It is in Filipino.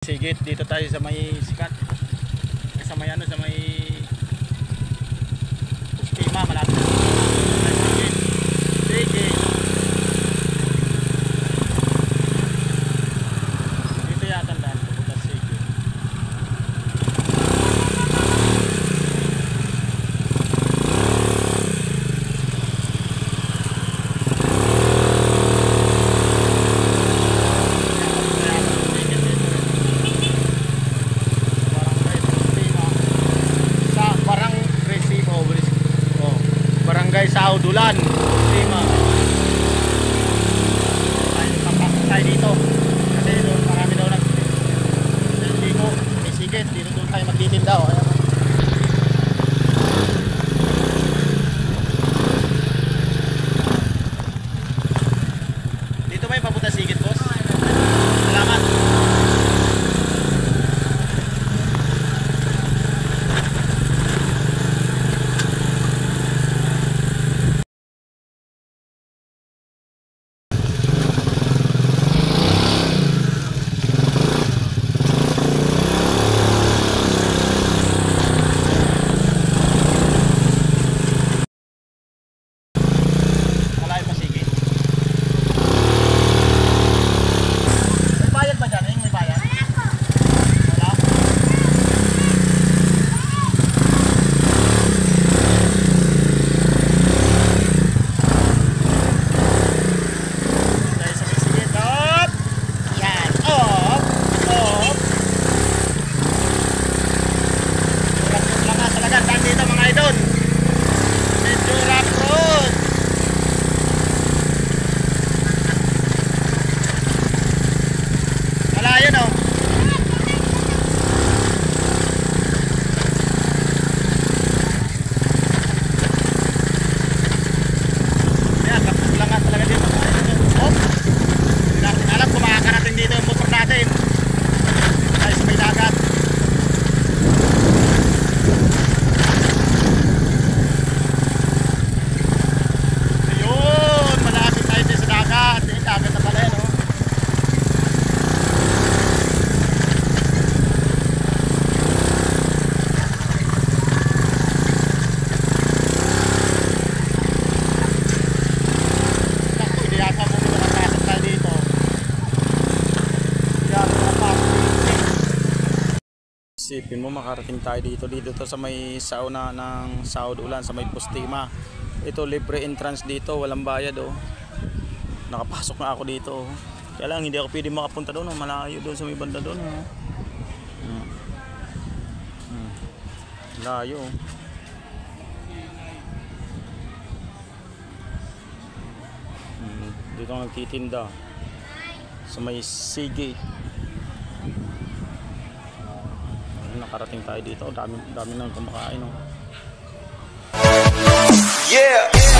Sigit, dito tayo sa may sikat. Sa may ano, sa may Pustima, malapit na. Sigit. Sigit. Dito yata ang daan, pupunta sa Sigit. Barangay Saudulan, Pustima. Tayo dito. Kasi doon marami daw dito, may sigit. Dito doon tayo magtitinda. Ayan. Dito ba yung papunta sigit, boss? Salamat. Isipin mo makarating tayo dito to sa may sauna ng Saudulan, sa may Pustima. Ito libre entrance dito, walang bayad oh. Nakapasok na ako dito oh. Kaya lang hindi ako pwede makapunta doon, malayo doon sa may banda doon oh. Layo oh. Dito ako nagtitinda sa may Sigit. Nakarating tayo dito, dami nang kumakain oh. Yeah.